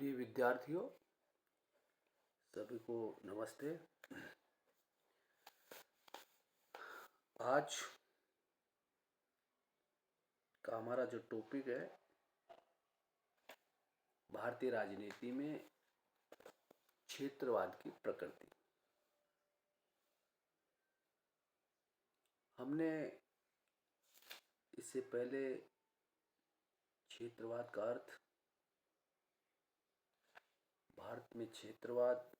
प्रिय विद्यार्थियों, सभी को नमस्ते। आज का हमारा जो टॉपिक है, भारतीय राजनीति में क्षेत्रवाद की प्रकृति। हमने इससे पहले क्षेत्रवाद का अर्थ, भारत में क्षेत्रवाद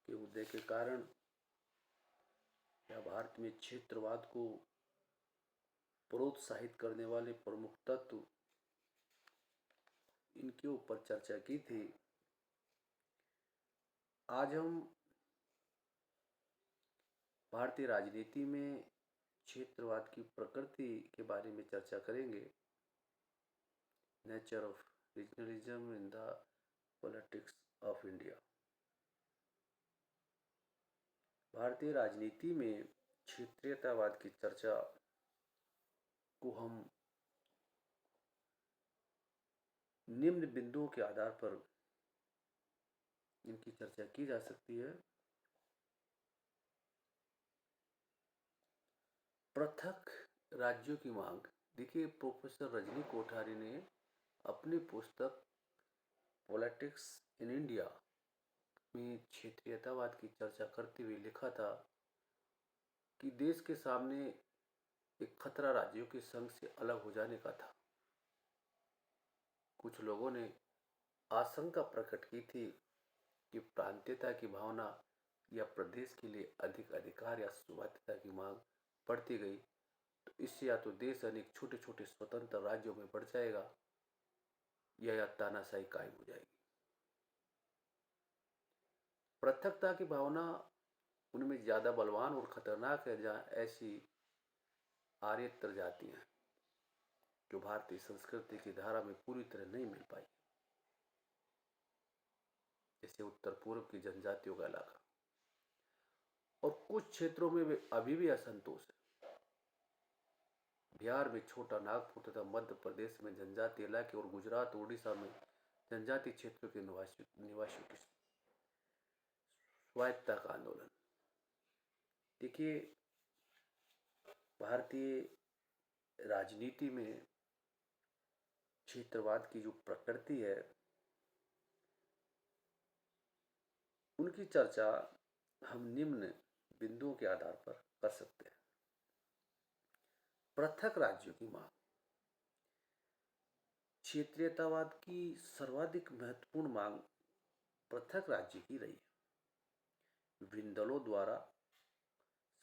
के उदय के कारण या भारत में क्षेत्रवाद को प्रोत्साहित करने वाले प्रमुख तत्व, इनके ऊपर चर्चा की थी। आज हम भारतीय राजनीति में क्षेत्रवाद की प्रकृति के बारे में चर्चा करेंगे। Nature of regionalism in the politics of India. भारतीय राजनीति में क्षेत्रीयतावाद की चर्चा को हम निम्न बिंदुओं के आधार पर इनकी चर्चा की जा सकती है। पृथक राज्यों की मांग। देखिए, प्रोफेसर रजनी कोठारी ने अपनी पुस्तक पॉलिटिक्स इन इंडिया में क्षेत्रीयतावाद की चर्चा करते हुए लिखा था कि देश के सामने एक खतरा राज्यों के संघ से अलग हो जाने का था। कुछ लोगों ने आशंका प्रकट की थी कि प्रांतीयता की भावना या प्रदेश के लिए अधिक अधिकार या स्वायत्तता की मांग बढ़ती गई तो इससे या तो देश अनेक छोटे छोटे स्वतंत्र राज्यों में बढ़ जाएगा या तानाशाही कायम हो जाएगी। पृथकता की भावना उनमें ज्यादा बलवान और खतरनाक है, जहां ऐसी आर्यतर जातियां जो भारतीय संस्कृति की धारा में पूरी तरह नहीं मिल पाई, जैसे उत्तर पूर्व की जनजातियों का इलाका, और कुछ क्षेत्रों में वे अभी भी असंतोष है। बिहार में छोटा नागपुर तथा मध्य प्रदेश में जनजातीय इलाके और गुजरात उड़ीसा में जनजातीय क्षेत्रों के निवासियों की स्वायत्तता का आंदोलन। देखिए, भारतीय राजनीति में क्षेत्रवाद की जो प्रकृति है, उनकी चर्चा हम निम्न बिंदुओं के आधार पर कर सकते हैं। पृथक राज्यों की मांग। क्षेत्रीयतावाद की सर्वाधिक महत्वपूर्ण मांग पृथक राज्य की रही है। विभिन्न दलों द्वारा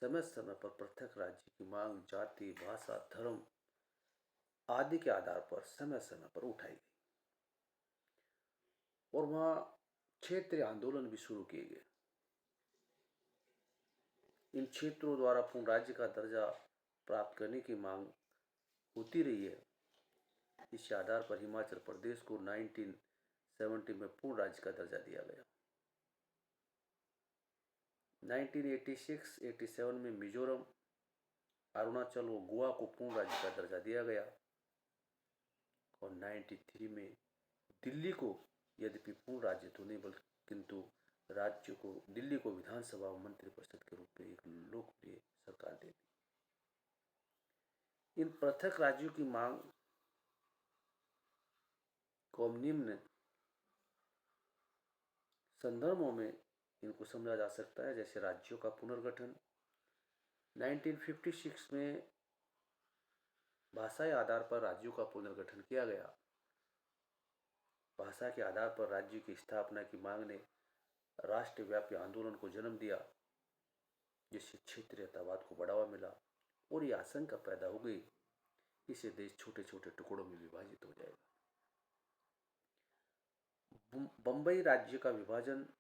समय समय पर पृथक राज्य की मांग जाति, भाषा, धर्म आदि के आधार पर समय समय पर उठाई गई और वहां क्षेत्रीय आंदोलन भी शुरू किए गए। इन क्षेत्रों द्वारा पूर्ण राज्य का दर्जा प्राप्त करने की मांग होती रही है। इस आधार पर हिमाचल प्रदेश को 1970 में पूर्ण राज्य का दर्जा दिया गया। 1986-87 में मिजोरम, अरुणाचल और गोवा को पूर्ण राज्य का दर्जा दिया गया और 93 में दिल्ली को, यद्यपि पूर्ण राज्य तो नहीं बल्कि किंतु राज्य को, दिल्ली को विधानसभा और मंत्रिपरिषद के रूप में एक लोकप्रिय सरकार दे दी। इन पृथक राज्यों की मांग को हम निम्न संदर्भों में इनको समझा जा सकता है, जैसे राज्यों का पुनर्गठन। 1956 में भाषाई आधार पर राज्यों का पुनर्गठन किया गया। भाषा के आधार पर राज्य की स्थापना की मांग ने राष्ट्रव्यापी आंदोलन को जन्म दिया, जिससे क्षेत्रीयतावाद को बढ़ावा मिला और यह आशंका पैदा हो गई इससे देश छोटे छोटे टुकड़ों में विभाजित हो जाएगा। बंबई राज्य का विभाजन।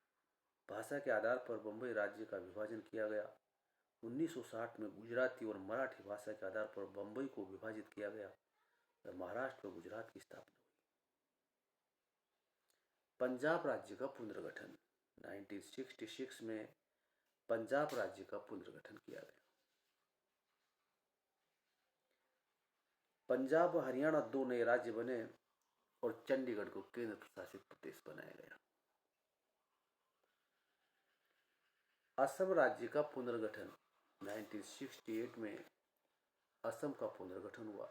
भाषा के आधार पर बंबई राज्य का विभाजन किया गया। 1960 में गुजराती और मराठी भाषा के आधार पर बंबई को विभाजित किया गया और महाराष्ट्र और गुजरात की स्थापना हुई। पंजाब राज्य का पुनर्गठन। 1966 में पंजाब राज्य का पुनर्गठन किया गया। पंजाब और हरियाणा दो नए राज्य बने और चंडीगढ़ को केंद्र शासित प्रदेश बनाया गया। असम राज्य का पुनर्गठन 1968 में असम का पुनर्गठन हुआ।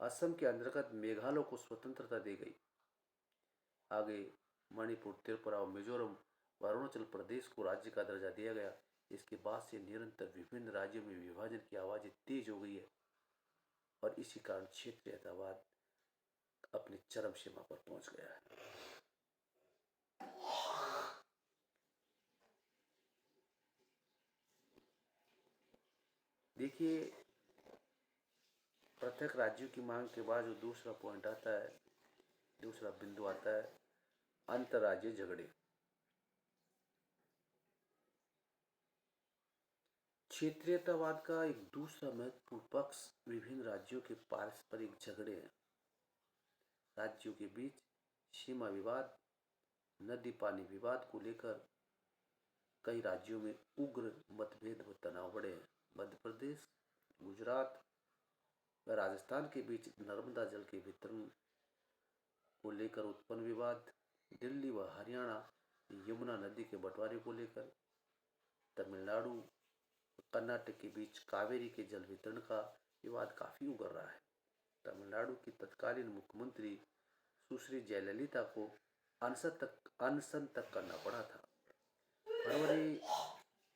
असम के अंतर्गत मेघालय को स्वतंत्रता दी गई। आगे मणिपुर, त्रिपुरा और मिजोरम व अरुणाचल प्रदेश को राज्य का दर्जा दिया गया। इसके बाद से निरंतर विभिन्न राज्यों में विभाजन की आवाजें तेज हो गई है और इसी कारण क्षेत्रीयतावाद अपनी चरम सीमा पर पहुंच गया है। देखिए, प्रत्येक राज्यों की मांग के बाद जो दूसरा पॉइंट आता है, दूसरा बिंदु आता है, अंतर्राज्यीय झगड़े। क्षेत्रीयतावाद का एक दूसरा महत्वपूर्ण पक्ष विभिन्न राज्यों के पारस्परिक झगड़े हैं। राज्यों के बीच सीमा विवाद, नदी पानी विवाद को लेकर कई राज्यों में उग्र मतभेद व तनाव बढ़े हैं। मध्य प्रदेश, गुजरात व राजस्थान के बीच नर्मदा जल के वितरण को लेकर उत्पन्न विवाद, दिल्ली व हरियाणा यमुना नदी के बंटवारे को लेकर, तमिलनाडु व कर्नाटक के बीच कावेरी के जल वितरण का विवाद काफी उगर रहा है। तमिलनाडु की तत्कालीन मुख्यमंत्री सुश्री जयललिता को अनशन तक करना पड़ा था। फरवरी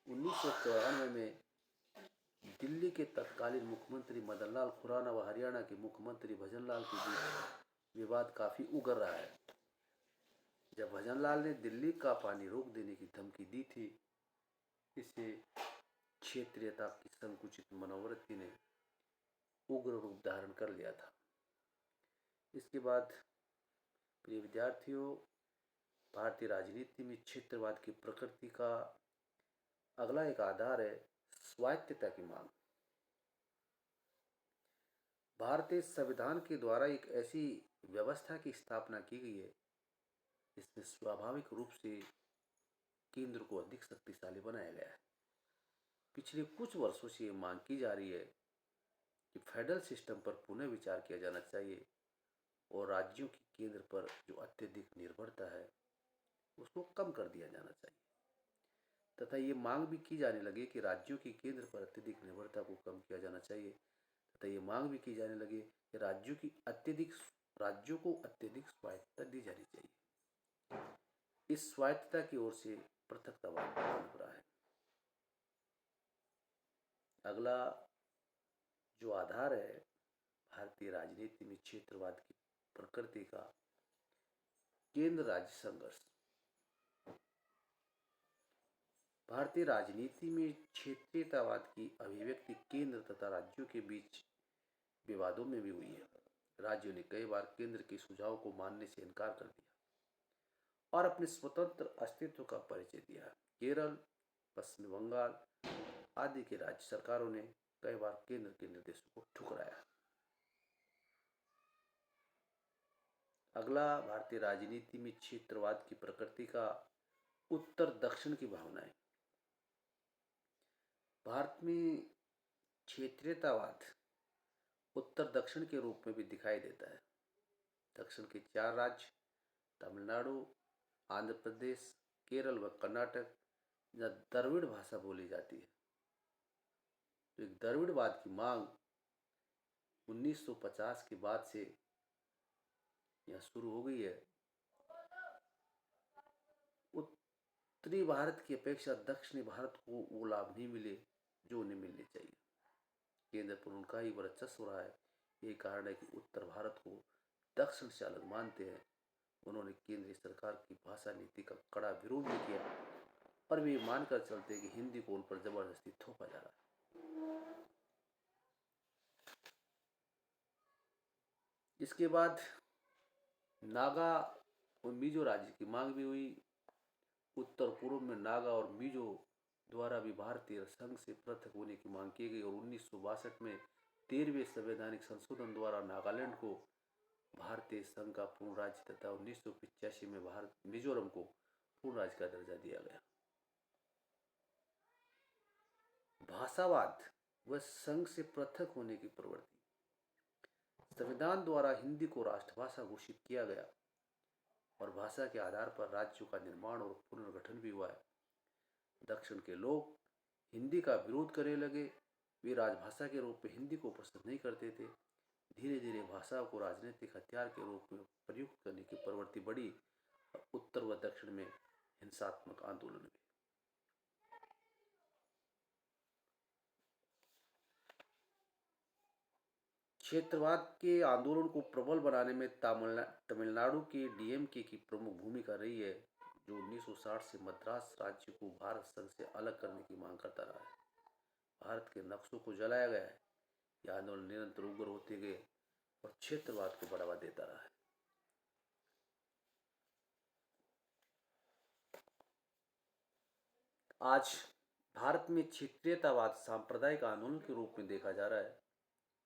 1994 में दिल्ली के तत्कालीन मुख्यमंत्री मदन लाल खुराना व हरियाणा के मुख्यमंत्री भजन लाल के बीच विवाद काफी उगर रहा है। जब भजन लाल ने दिल्ली का पानी रोक देने की धमकी दी थी, इससे क्षेत्रीयता की संकुचित मनोवृत्ति ने उग्र रूप धारण कर लिया था। इसके बाद प्रिय विद्यार्थियों, भारतीय राजनीति में क्षेत्रवाद की प्रकृति का अगला एक आधार है स्वायत्तता की मांग। भारतीय संविधान के द्वारा एक ऐसी व्यवस्था की स्थापना की गई है जिसमें स्वाभाविक रूप से केंद्र को अधिक शक्तिशाली बनाया गया है। पिछले कुछ वर्षों से ये मांग की जा रही है कि फेडरल सिस्टम पर पुनः विचार किया जाना चाहिए और राज्यों की केंद्र पर जो अत्यधिक निर्भरता है उसको कम कर दिया जाना चाहिए, तथा ये मांग भी की जाने लगी कि राज्यों की केंद्र पर अत्यधिक निर्भरता को कम किया जाना चाहिए, तथा ये मांग भी की जाने लगी कि राज्यों को अत्यधिक स्वायत्तता दी जानी चाहिए। इस स्वायत्तता की ओर से पृथकतावाद बढ़ रहा है। अगला जो आधार है भारतीय राजनीति में क्षेत्रवाद की प्रकृति का, केंद्र राज्य संघर्ष। भारतीय राजनीति में क्षेत्रीयतावाद की अभिव्यक्ति केंद्र तथा राज्यों के बीच विवादों में भी हुई है। राज्यों ने कई बार केंद्र के सुझाव को मानने से इनकार कर दिया और अपने स्वतंत्र अस्तित्व का परिचय दिया। केरल, पश्चिम बंगाल आदि की राज्य सरकारों ने कई बार केंद्र के निर्देशों को ठुकराया। अगला भारतीय राजनीति में क्षेत्रवाद की प्रकृति का उत्तर दक्षिण की भावनाएं। भारत में क्षेत्रीयतावाद उत्तर दक्षिण के रूप में भी दिखाई देता है। दक्षिण के 4 राज्य तमिलनाडु, आंध्र प्रदेश, केरल व कर्नाटक जहाँ द्रविड़ भाषा बोली जाती है, तो एक द्रविड़वाद की मांग 1950 के बाद से यह शुरू हो गई है। उत्तरी भारत की अपेक्षा दक्षिणी भारत को वो लाभ नहीं मिले जो उन्हें मिलने चाहिए। केंद्र पर उनका ही वर्चस्व रहा है। यही कारण है कि उत्तर भारत को दक्षिण से अलग मानते हैं। उन्होंने केंद्रीय सरकार की भाषा नीति का कड़ा विरोध भी किया और वे मानकर चलते कि हिंदी को उन पर जबरदस्ती थोपा जा रहा है। इसके बाद नागा और मिजो राज्य की मांग भी हुई। उत्तर पूर्व में नागा और मिजो द्वारा भी भारतीय संघ से पृथक होने की मांग की गई और 1962 में 13वें संवैधानिक संशोधन द्वारा नागालैंड को भारतीय संघ का पूर्ण राज्य तथा 1985 में मिजोरम को पूर्ण राज्य का दर्जा दिया गया। भाषावाद व संघ से पृथक होने की प्रवृत्ति। संविधान द्वारा हिंदी को राष्ट्रभाषा घोषित किया गया और भाषा के आधार पर राज्यों का निर्माण और पुनर्गठन भी हुआ है। दक्षिण के लोग हिंदी का विरोध करने लगे। वे राजभाषा के रूप में हिंदी को पसंद नहीं करते थे। धीरे धीरे भाषा को राजनीतिक हथियार के रूप में प्रयुक्त करने की प्रवृत्ति बढ़ी और उत्तर व दक्षिण में हिंसात्मक आंदोलन हुए। क्षेत्रवाद के आंदोलन को प्रबल बनाने में तमिलनाडु के डीएमके की प्रमुख भूमिका रही है, जो 1960 से मद्रास राज्य को भारत संघ से अलग करने की मांग करता रहा है। भारत के नक्शों को जलाया गया है। यह आंदोलन निरंतर उग्र होते गए और क्षेत्रवाद को बढ़ावा देता रहा है। आज भारत में क्षेत्रीयतावाद सांप्रदायिक आंदोलन के रूप में देखा जा रहा है।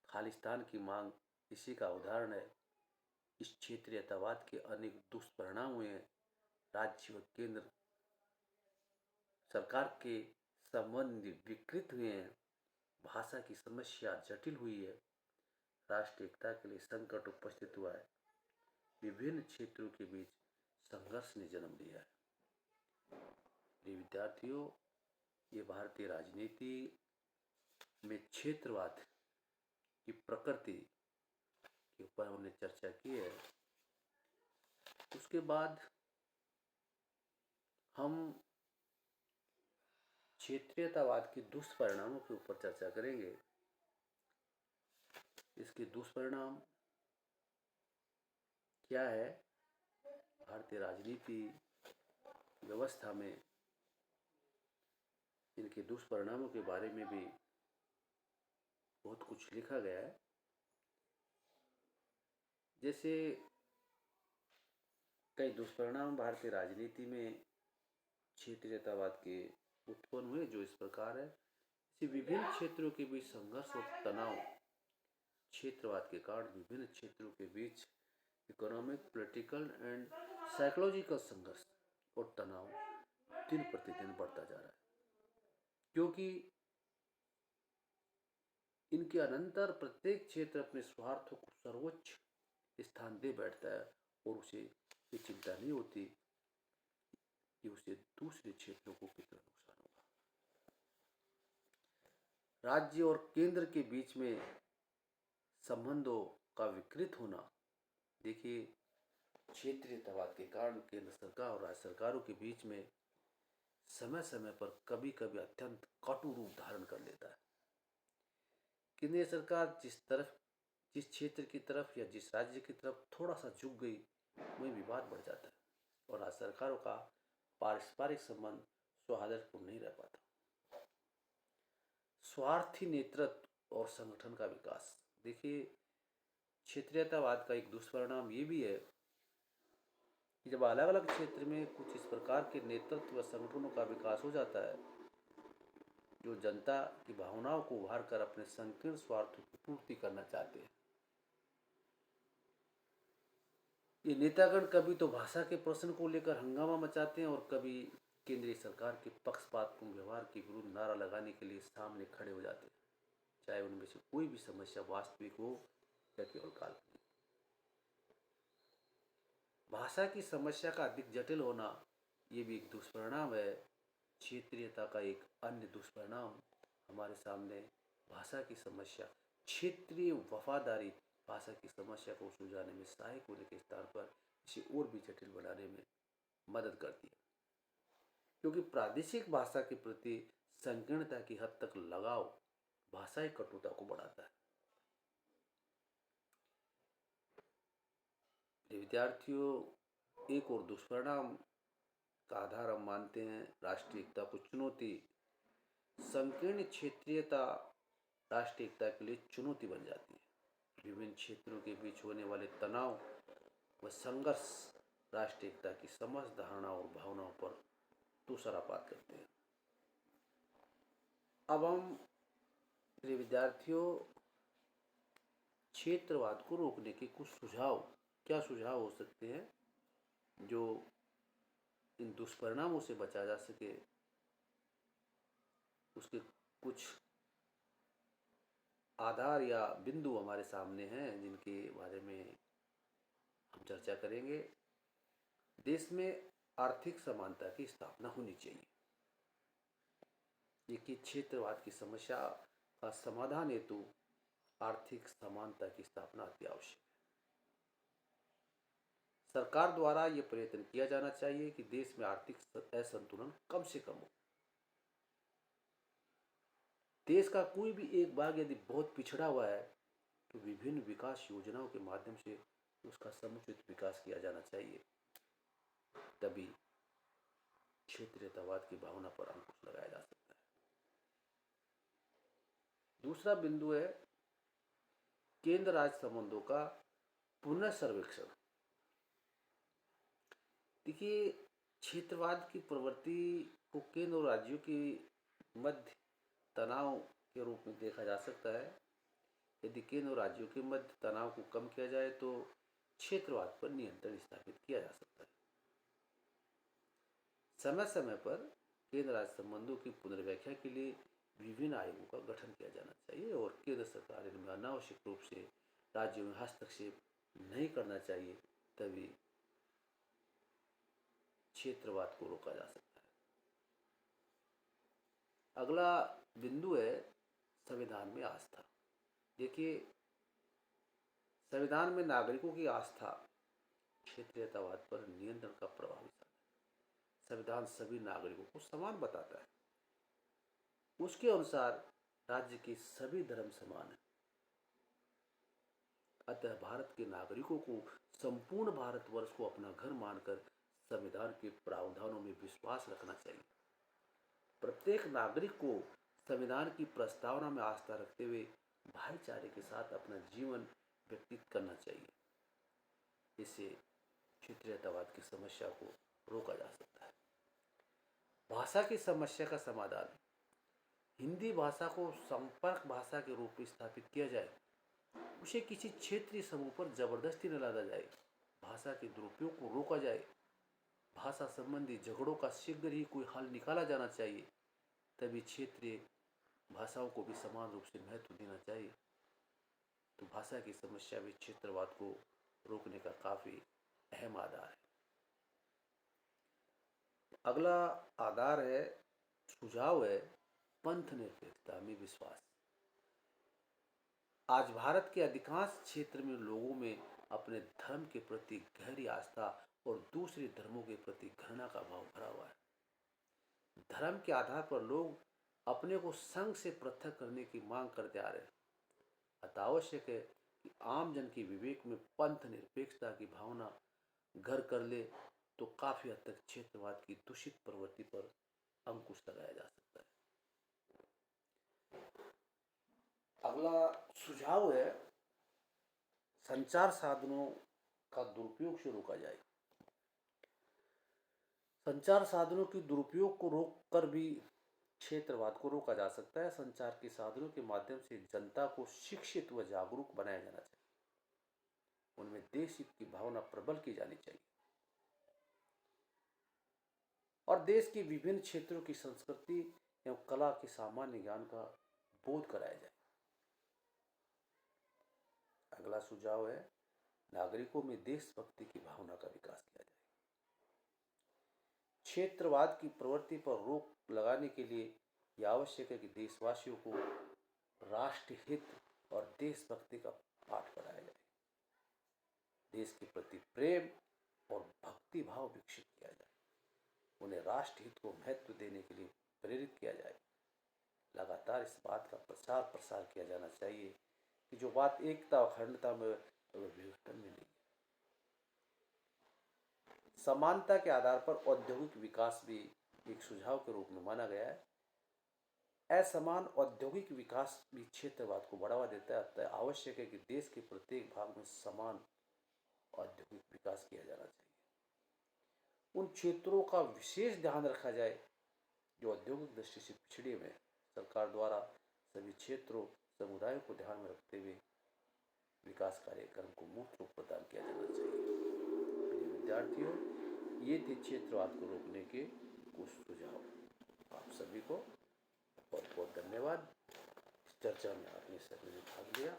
खालिस्तान की मांग इसी का उदाहरण है। इस क्षेत्रीयतावाद के अनेक दुष्परिणाम हुए हैं। राज्य व केंद्र सरकार के संबंध विकृत हुए हैं। भाषा की समस्या जटिल हुई है। राष्ट्रीय एकता के लिए संकट उपस्थित हुआ है। विभिन्न क्षेत्रों के बीच संघर्ष ने जन्म लिया है। ये विद्यार्थियों, ये भारतीय राजनीति में क्षेत्रवाद की प्रकृति के ऊपर हमने चर्चा की है। उसके बाद हम क्षेत्रीयतावाद के दुष्परिणामों के ऊपर चर्चा करेंगे। इसके दुष्परिणाम क्या है, भारतीय राजनीति व्यवस्था में इनके दुष्परिणामों के बारे में भी बहुत कुछ लिखा गया है। जैसे कई दुष्परिणाम भारतीय राजनीति में क्षेत्रीयतावाद के उत्पन्न हुए, जो इस प्रकार है। इसे विभिन्न क्षेत्रों के बीच संघर्ष और तनाव। क्षेत्रवाद के कारण विभिन्न क्षेत्रों के बीच इकोनॉमिक, पॉलिटिकल एंड साइकोलॉजिकल संघर्ष और तनाव दिन प्रतिदिन बढ़ता जा रहा है, क्योंकि इनके अनंतर प्रत्येक क्षेत्र अपने स्वार्थ को सर्वोच्च स्थान दे बैठता है और उसे ये चिंता नहीं होती कि उसे दूसरे क्षेत्रों को कितना नुकसान होगा। राज्य और केंद्र के बीच में संबंधों का विकृत होना। देखिए, क्षेत्रीयतावाद के कारण केंद्र सरकार और राज्य सरकारों के बीच में समय समय पर कभी कभी अत्यंत कटु रूप धारण कर लेता है। केंद्रीय सरकार जिस क्षेत्र की तरफ या जिस राज्य की तरफ थोड़ा सा झुक गई, वही विवाद बढ़ जाता है और राज्य सरकारों का पारस्परिक संबंध सौहार्दपूर्ण नहीं रह पाता। स्वार्थी नेतृत्व और संगठन का विकास। देखिए, क्षेत्रीयतावाद का एक दुष्परिणाम ये भी है कि जब अलग अलग क्षेत्र में कुछ इस प्रकार के नेतृत्व व संगठनों का विकास हो जाता है जो जनता की भावनाओं को उभार कर अपने संकीर्ण स्वार्थों की पूर्ति करना चाहते हैं। ये नेतागण कभी तो भाषा के प्रश्न को लेकर हंगामा मचाते हैं और कभी केंद्रीय सरकार के पक्षपातपूर्ण व्यवहार के विरुद्ध नारा लगाने के लिए सामने खड़े हो जाते हैं, चाहे उनमें से कोई भी समस्या वास्तविक हो या केवल काल्पनिक। भाषा की समस्या का अधिक जटिल होना ये भी एक दुष्परिणाम है। क्षेत्रीयता का एक अन्य दुष्परिणाम हमारे सामने भाषा की समस्या, क्षेत्रीय वफादारी भाषा की समस्या को सुलझाने में सहायक होने के स्थान पर इसे और भी जटिल बनाने में मदद करती है, क्योंकि प्रादेशिक भाषा के प्रति संकीर्णता की हद तक लगाव भाषाई कटुता को बढ़ाता है। विद्यार्थियों, एक और दुष्परिणाम का आधार हम मानते हैं राष्ट्रीय एकता को चुनौती। संकीर्ण क्षेत्रीयता राष्ट्रीय एकता के लिए चुनौती बन जाती है। विभिन्न क्षेत्रों के बीच होने वाले तनाव व संघर्ष राष्ट्रीय एकता की समझ, धारणा और भावनाओं पर तुषारपात करते हैं। अब हम प्रिय विद्यार्थियों, क्षेत्रवाद को रोकने के कुछ सुझाव, क्या सुझाव हो सकते हैं जो इन दुष्परिणामों से बचा जा सके, उसके कुछ आधार या बिंदु हमारे सामने हैं जिनके बारे में हम चर्चा करेंगे। देश में आर्थिक समानता की स्थापना होनी चाहिए। देखिए, क्षेत्रवाद की समस्या का समाधान हेतु आर्थिक समानता की स्थापना अति आवश्यक है। सरकार द्वारा यह प्रयत्न किया जाना चाहिए कि देश में आर्थिक असंतुलन कम से कम हो। देश का कोई भी एक भाग यदि बहुत पिछड़ा हुआ है तो विभिन्न विकास योजनाओं के माध्यम से उसका समुचित विकास किया जाना चाहिए, तभी क्षेत्रीयतावाद की भावना पर अंकुश लगाया जा सकता है। दूसरा बिंदु है केंद्र राज्य संबंधों का पुनः सर्वेक्षण। देखिए, क्षेत्रवाद की प्रवृत्ति को केंद्र और राज्यों के मध्य तनाव के रूप में देखा जा सकता है। यदि केंद्र और राज्यों के मध्य तनाव को कम किया जाए तो क्षेत्रवाद पर नियंत्रण स्थापित किया जा सकता है। समय समय पर केंद्र राज्य संबंधों की पुनर्व्याख्या के लिए विभिन्न आयोगों का गठन किया जाना चाहिए और केंद्र सरकार इनमें अनावश्यक रूप से राज्यों में हस्तक्षेप नहीं करना चाहिए, तभी क्षेत्रवाद को रोका जा सकता है। अगला बिंदु है संविधान में आस्था। देखिए, संविधान में नागरिकों की आस्था क्षेत्रीयतावाद पर नियंत्रण का प्रभावी साधन है। संविधान सभी नागरिकों को समान बताता है। उसके अनुसार राज्य के सभी धर्म समान हैं। अतः भारत के नागरिकों को संपूर्ण भारतवर्ष को अपना घर मानकर संविधान के प्रावधानों में विश्वास रखना चाहिए। प्रत्येक नागरिक को संविधान की प्रस्तावना में आस्था रखते हुए भाईचारे के साथ अपना जीवन व्यतीत करना चाहिए। इससे क्षेत्रीयतावाद की समस्या को रोका जा सकता है। भाषा की समस्या का समाधान। हिंदी भाषा को संपर्क भाषा के रूप में स्थापित किया जाए, उसे किसी क्षेत्रीय समूह पर जबरदस्ती न लादा जाए, भाषा के दुरुपयोग को रोका जाए, भाषा संबंधी झगड़ों का शीघ्र ही कोई हल निकाला जाना चाहिए, तभी क्षेत्रीय भाषाओं को भी समान रूप से महत्व देना चाहिए। तो भाषा की समस्या भी क्षेत्रवाद को रोकने का काफी अहम आधार है। अगला आधार है, सुझाव है, पंथ निरपेक्षता में विश्वास। आज भारत के अधिकांश क्षेत्र में लोगों में अपने धर्म के प्रति गहरी आस्था और दूसरे धर्मों के प्रति घृणा का भाव भरा हुआ है। धर्म के आधार पर लोग अपने को संघ से पृथक करने की मांग करते आ रहे हैं। अतः आवश्यक है कि आम जन के विवेक में पंथ निरपेक्षता की भावना घर कर ले तो काफी हद तक क्षेत्रवाद की दूषित प्रवृत्ति पर अंकुश लगाया जा सकता है। अगला सुझाव है, संचार साधनों का दुरुपयोग से रोका जाए। संचार साधनों के दुरुपयोग को रोककर भी क्षेत्रवाद को रोका जा सकता है। संचार के साधनों के माध्यम से जनता को शिक्षित व जागरूक बनाया जाना चाहिए। उनमें देश हित की भावना प्रबल की जानी चाहिए और देश के विभिन्न क्षेत्रों की संस्कृति एवं कला के सामान्य ज्ञान का बोध कराया जाए। अगला सुझाव है, नागरिकों में देशभक्ति की भावना का विकास किया जाए। क्षेत्रवाद की प्रवृत्ति पर रोक लगाने के लिए यह आवश्यक है कि देशवासियों को राष्ट्र हित और देशभक्ति का पाठ पढ़ाया जाए। देश के प्रति प्रेम और भक्ति भाव विकसित किया जाए। उन्हें राष्ट्र हित को महत्व देने के लिए प्रेरित किया जाए। लगातार इस बात का प्रचार प्रसार किया जाना चाहिए कि जो बात एकता और अखंडता में विघटन में नहीं है। समानता के आधार पर औद्योगिक विकास भी एक सुझाव के रूप में माना गया है। असमान औद्योगिक विकास भी क्षेत्रवाद को बढ़ावा देता है। अतः आवश्यक है कि देश के प्रत्येक भाग में समान औद्योगिक विकास किया जाना चाहिए। उन क्षेत्रों का विशेष ध्यान रखा जाए जो औद्योगिक दृष्टि से पिछड़े हुए हैं। सरकार द्वारा सभी क्षेत्रों समुदायों को ध्यान में रखते हुए विकास कार्यक्रम को मूर्त रूप प्रदान किया जाना चाहिए। प्रिय विद्यार्थियों, ये थे क्षेत्रवाद को रोकने के कुछ सुझाव। आप सभी को बहुत बहुत धन्यवाद। चर्चा में आपने सभी ने भाग लिया।